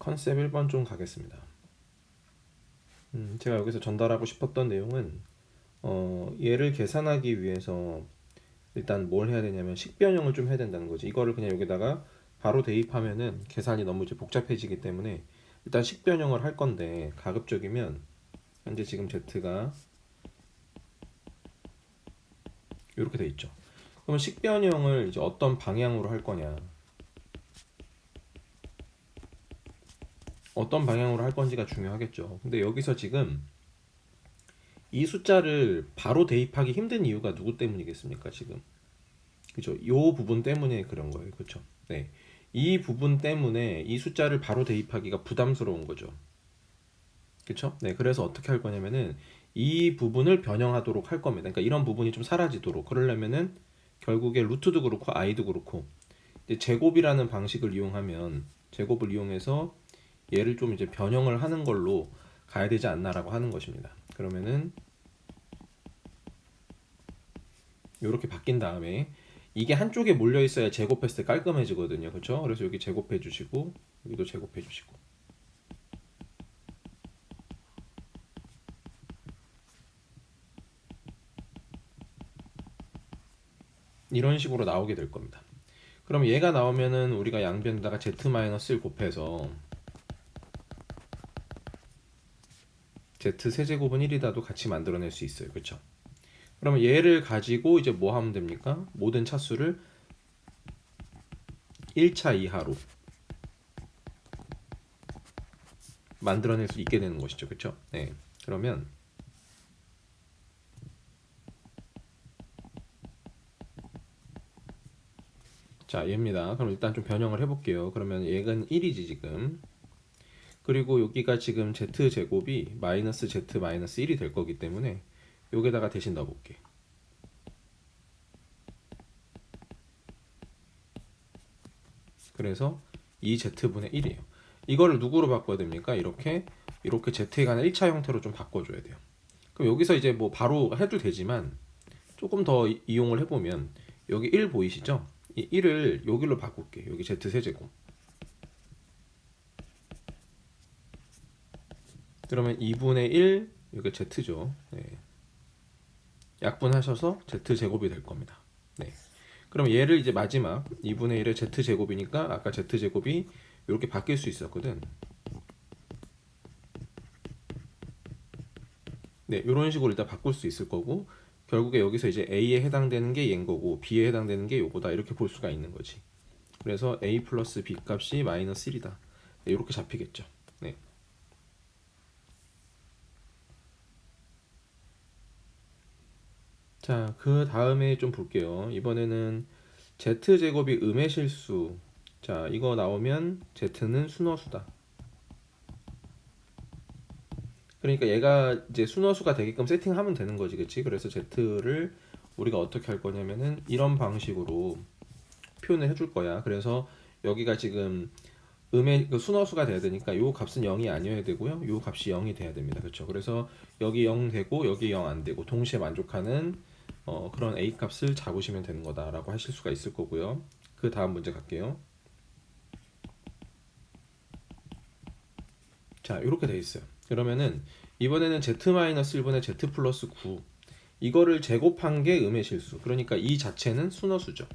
컨셉 1번 좀 가겠습니다. 제가 여기서 전달하고 싶었던 내용은 얘를 계산하기 위해서 일단 뭘 해야 되냐면 식변형을 좀 해야 된다는 거지. 이거를 그냥 여기다가 바로 대입하면은 계산이 너무 이제 복잡해지기 때문에 일단 식변형을 할 건데, 가급적이면 현재 지금 Z가 이렇게 돼 있죠. 그러면 식변형을 이제 어떤 방향으로 할 거냐, 어떤 방향으로 할 건지가 중요하겠죠. 근데 여기서 지금 이 숫자를 바로 대입하기 힘든 이유가 누구 때문이겠습니까? 지금 그죠? 요 부분 때문에 그런 거예요. 그렇죠? 네. 이 부분 때문에 이 숫자를 바로 대입하기가 부담스러운 거죠. 그렇죠? 네. 그래서 어떻게 할 거냐면은 이 부분을 변형하도록 할 겁니다. 그러니까 이런 부분이 좀 사라지도록. 그러려면은 결국에 루트도 그렇고 i도 그렇고 이제 제곱이라는 방식을 이용하면, 제곱을 이용해서 얘를 좀 이제 변형을 하는 걸로 가야 되지 않나라고 하는 것입니다. 그러면은 이렇게 바뀐 다음에 이게 한쪽에 몰려 있어야 제곱했을 때 깔끔해지거든요. 그렇죠? 그래서 여기 제곱해 주시고 여기도 제곱해 주시고 이런 식으로 나오게 될 겁니다. 그럼 얘가 나오면은 우리가 양변에다가 z-1 곱해서 z 세제곱은 1이다도 같이 만들어낼 수 있어요. 그렇죠? 그러면 얘를 가지고 이제 뭐 하면 됩니까? 모든 차수를 1차 이하로 만들어낼 수 있게 되는 것이죠. 그렇죠? 네. 그러면 자, 얘입니다. 그럼 일단 좀 변형을 해볼게요. 그러면 얘는 1이지 지금. 그리고 여기가 지금 z제곱이 마이너스 z 마이너스 1이 될 거기 때문에 여기다가 대신 넣어볼게. 그래서 2z분의 1이에요. 이거를 누구로 바꿔야 됩니까? 이렇게 z에 관한 1차 형태로 좀 바꿔줘야 돼요. 그럼 여기서 이제 뭐 바로 해도 되지만 조금 더 이용을 해보면 여기 1 보이시죠? 이 1을 여기로 바꿀게. 여기 z 세제곱. 그러면 2분의 1 여기 z죠. 네. 약분하셔서 z제곱이 될 겁니다. 네. 그럼 얘를 이제 마지막 2분의 1의 z제곱이니까 아까 z제곱이 이렇게 바뀔 수 있었거든. 네, 이런 식으로 일단 바꿀 수 있을 거고, 결국에 여기서 이제 A에 해당되는 게 얘인 거고 B에 해당되는 게 요거다, 이렇게 볼 수가 있는 거지. 그래서 A 플러스 B 값이 마이너스 1이다. 네, 이렇게 잡히겠죠. 네. 자, 그 다음에 좀 볼게요. 이번에는 z제곱이 음의 실수. 자, 이거 나오면 z는 순허수다. 그러니까 얘가 이제 순허수가 되게끔 세팅하면 되는 거지, 그치? 그래서 z를 우리가 어떻게 할 거냐면은 이런 방식으로 표현을 해줄 거야. 그래서 여기가 지금 음의 그 순허수가 돼야 되니까 요 값은 0이 아니어야 되고요. 요 값이 0이 돼야 됩니다. 그렇죠? 그래서 여기 0 되고 여기 0 안 되고 동시에 만족하는 그런 A 값을 잡으시면 되는 거다라고 하실 수가 있을 거고요. 그 다음 문제 갈게요. 자, 이렇게 돼 있어요. 그러면은 이번에는 z-1분의 z 플러스 9 이거를 제곱한 게 음의 실수. 그러니까 이 자체는 순허수죠.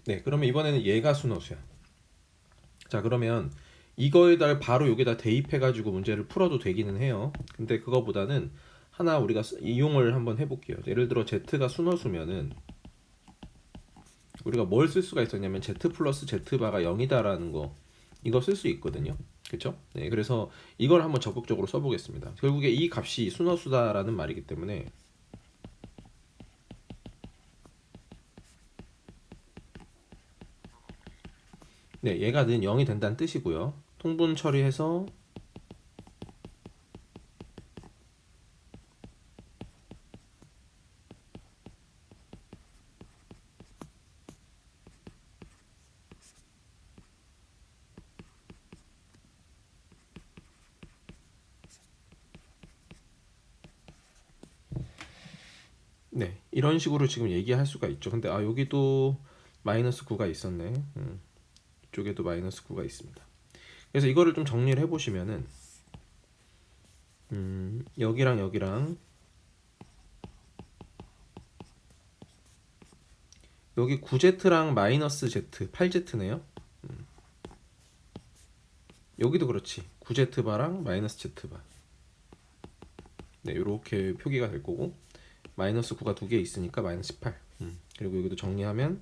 네, 그러면 이번에는 얘가 순허수야. 자, 그러면 이거에다 바로 여기다 대입해가지고 문제를 풀어도 되기는 해요. 근데 그거보다는 하나 우리가 이용을 한번 해볼게요. 예를 들어 z가 순허수면은 우리가 뭘 쓸 수가 있었냐면 z 플러스 z바가 0이다라는 거, 이거 쓸 수 있거든요. 그쵸? 네, 그래서 이걸 한번 적극적으로 써보겠습니다. 결국에 이 값이 순허수다라는 말이기 때문에 네, 얘가 는 0이 된다는 뜻이고요. 통분 처리해서 네, 이런 식으로 지금 얘기할 수가 있죠. 근데 여기도 마이너스 9가 있었네. 이쪽에도 마이너스 9가 있습니다. 그래서 이거를 좀 정리를 해보시면은 여기랑 여기랑 여기 9Z랑 마이너스 Z 8Z네요. 여기도 그렇지. 9Z바랑 마이너스 Z바. 네, 이렇게 표기가 될 거고 마이너스 9가 두 개 있으니까 마이너스 18. 그리고 여기도 정리하면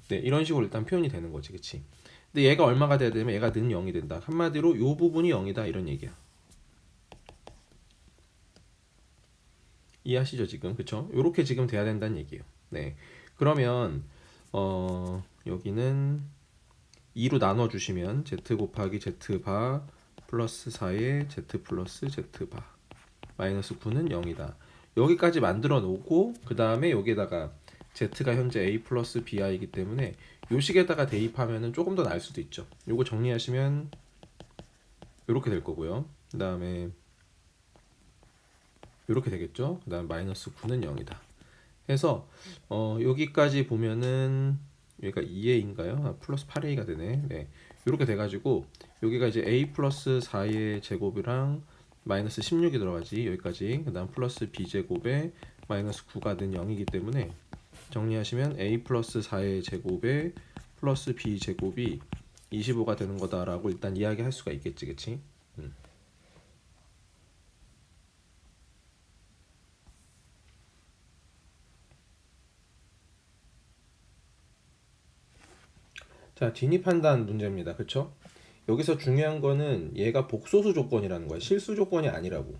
네, 이런 식으로 일단 표현이 되는 거지, 그치? 근데 얘가 얼마가 돼야 되면 얘가 는 0이 된다. 한마디로 요 부분이 0이다 이런 얘기야. 이해하시죠 지금? 그쵸? 요렇게 지금 돼야 된다는 얘기예요. 네. 그러면 여기는 2로 나눠 주시면 z 곱하기 z바 플러스 4의 z 플러스 z바 마이너스 9는 0이다. 여기까지 만들어 놓고 그 다음에 여기에다가 z가 현재 a 플러스 bi이기 때문에 요 식에다가 대입하면은 조금 더 나을 수도 있죠. 요거 정리하시면 요렇게 될 거고요. 그 다음에 요렇게 되겠죠. 그 다음 마이너스 9는 0이다. 해서 여기까지 보면은 여기가 2a인가요? 아, 플러스 8a가 되네. 네. 이렇게 돼가지고 여기가 이제 a 플러스 4의 제곱이랑 마이너스 16이 들어가지 여기까지. 그 다음 플러스 b 제곱에 마이너스 9가 는 0이기 때문에 정리하시면 a 플러스 4의 제곱에 플러스 b 제곱이 25가 되는 거다라고 일단 이야기할 수가 있겠지, 그치? 자, 진입한다는 문제입니다. 그쵸? 여기서 중요한 거는 얘가 복소수 조건이라는 거야. 실수 조건이 아니라고.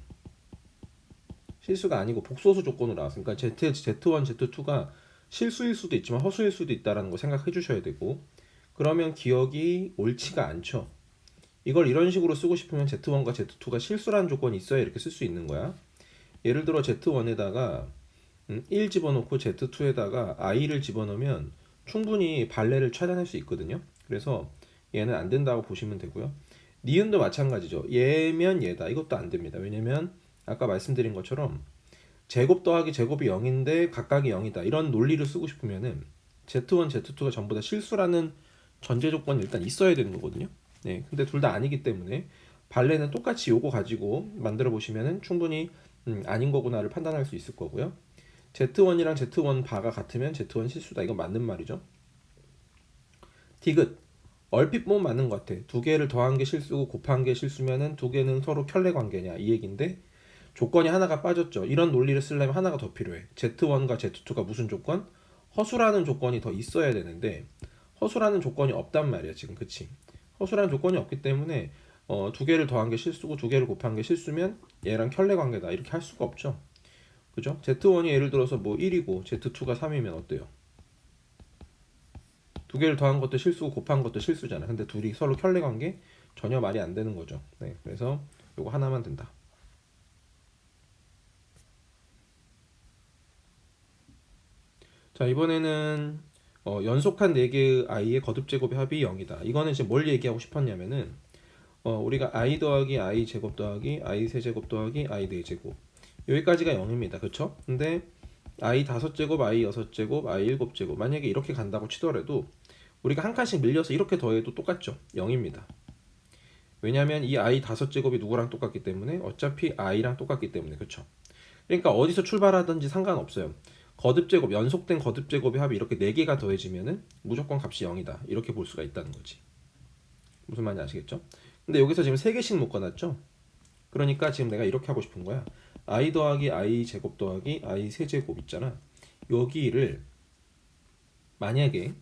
실수가 아니고 복소수 조건으로 나왔으니까 Z1, Z2가 실수일 수도 있지만 허수일 수도 있다는 거 생각해 주셔야 되고 그러면 기억이 옳지가 않죠. 이걸 이런 식으로 쓰고 싶으면 Z1과 Z2가 실수라는 조건이 있어야 이렇게 쓸 수 있는 거야. 예를 들어 Z1에다가 1 집어넣고 Z2에다가 i를 집어넣으면 충분히 발레를 찾아낼 수 있거든요. 그래서 얘는 안 된다고 보시면 되고요. 니은도 마찬가지죠. 얘면 얘다. 이것도 안 됩니다. 왜냐면 아까 말씀드린 것처럼 제곱 더하기 제곱이 0인데 각각이 0이다. 이런 논리를 쓰고 싶으면은 Z1, Z2가 전부 다 실수라는 전제 조건이 일단 있어야 되는 거거든요. 네. 근데 둘 다 아니기 때문에 발레는 똑같이 요거 가지고 만들어 보시면은 충분히 아닌 거구나를 판단할 수 있을 거고요. Z1이랑 Z1 바가 같으면 Z1 실수다. 이건 맞는 말이죠. 디귿. 얼핏 보면 맞는 것 같아. 두 개를 더한 게 실수고 곱한 게 실수면은 두 개는 서로 켤레 관계냐 이 얘기인데 조건이 하나가 빠졌죠. 이런 논리를 쓰려면 하나가 더 필요해. Z1과 Z2가 무슨 조건? 허수라는 조건이 더 있어야 되는데 허수라는 조건이 없단 말이야 지금. 그치? 허수라는 조건이 없기 때문에 두 개를 더한 게 실수고 두 개를 곱한 게 실수면 얘랑 켤레 관계다 이렇게 할 수가 없죠. 그죠? Z1이 예를 들어서 뭐 1이고 Z2가 3이면 어때요? 두 개를 더한 것도 실수고 곱한 것도 실수잖아. 근데 둘이 서로 켤레 관계 전혀 말이 안 되는 거죠. 네, 그래서 요거 하나만 된다. 자, 이번에는 연속한 4개의 i의 거듭 제곱의 합이 0이다. 이거는 이제 뭘 얘기하고 싶었냐면은 우리가 i 더하기 i 제곱 더하기 i 세제곱 더하기 i 4제곱 여기까지가 0입니다. 그쵸? 근데 i 5제곱, i 6제곱, i 7제곱 만약에 이렇게 간다고 치더라도 우리가 한 칸씩 밀려서 이렇게 더해도 똑같죠. 0입니다. 왜냐하면 이 i 5제곱이 누구랑 똑같기 때문에 어차피 i랑 똑같기 때문에 그쵸? 그러니까 어디서 출발하든지 상관없어요. 거듭제곱, 연속된 거듭제곱의 합이 이렇게 4개가 더해지면은 무조건 값이 0이다. 이렇게 볼 수가 있다는 거지. 무슨 말인지 아시겠죠? 근데 여기서 지금 3개씩 묶어놨죠? 그러니까 지금 내가 이렇게 하고 싶은 거야. i 더하기 i 제곱 더하기 i 세제곱 있잖아. 여기를 만약에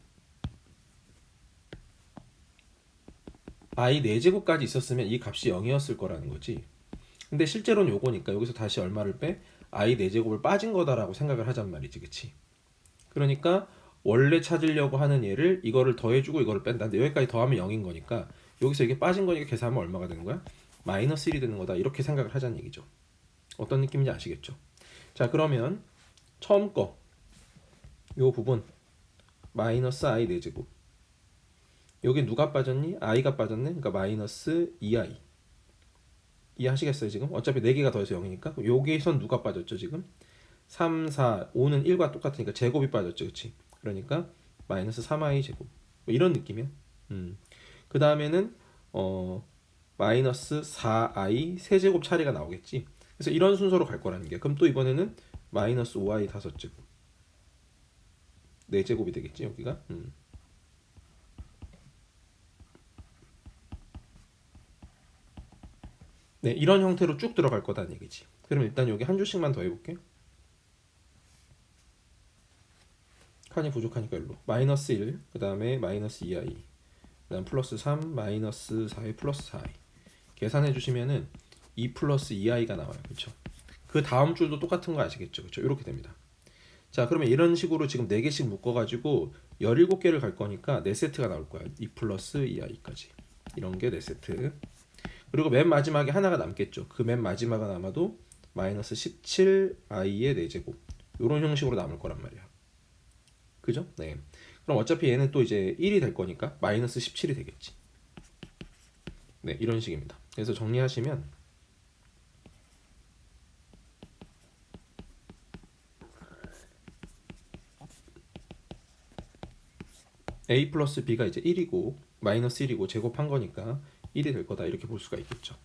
i 4제곱까지 있었으면 이 값이 0이었을 거라는 거지. 근데 실제로는 요거니까 여기서 다시 얼마를 빼? i 4제곱을 빠진 거다라고 생각을 하잔 말이지. 그치? 그러니까 원래 찾으려고 하는 얘를 이거를 더해주고 이거를 뺀다. 근데 여기까지 더하면 0인 거니까 여기서 이게 빠진 거니까 계산하면 얼마가 되는 거야? 마이너스 1이 되는 거다. 이렇게 생각을 하자는 얘기죠. 어떤 느낌인지 아시겠죠? 자, 그러면 처음 거 요 부분 마이너스 i 4제곱 여기 누가 빠졌니? i가 빠졌네. 그러니까 마이너스 2i 이해하시겠어요 지금? 어차피 4개가 더해서 0이니까 여기선 누가 빠졌죠 지금? 3, 4, 5는 1과 똑같으니까 제곱이 빠졌죠. 그치? 그러니까 마이너스 3i 제곱 뭐 이런 느낌이야. 그 다음에는 마이너스 4i 세제곱 차례가 나오겠지. 그래서 이런 순서로 갈 거라는 게. 그럼 또 이번에는 마이너스 5i 다섯 제곱 4제곱이 되겠지 여기가. 네, 이런 형태로 쭉 들어갈 거다는 얘기지. 그럼 일단 여기 한 줄씩만 더 해볼게. 칸이 부족하니까 일로 마이너스 1, 그 다음에 마이너스 2i, 그 다음 플러스 3, 마이너스 4i, 플러스 4i 계산해 주시면은 2 플러스 2i가 나와요. 그렇죠? 그 다음 줄도 똑같은 거 아시겠죠? 그렇죠? 이렇게 됩니다. 자, 그러면 이런 식으로 지금 4개씩 묶어가지고 17개를 갈 거니까 4세트가 나올 거야. 2 플러스 2i까지 이런 게 4세트. 그리고 맨 마지막에 하나가 남겠죠. 그 맨 마지막은 아마도 마이너스 17i의 4제곱 이런 형식으로 남을 거란 말이야. 그죠? 네. 그럼 어차피 얘는 또 이제 1이 될 거니까 마이너스 17이 되겠지. 네, 이런 식입니다. 그래서 정리하시면 a 플러스 b가 이제 1이고 마이너스 1이고 제곱한 거니까 1이 될 거다 이렇게 볼 수가 있겠죠.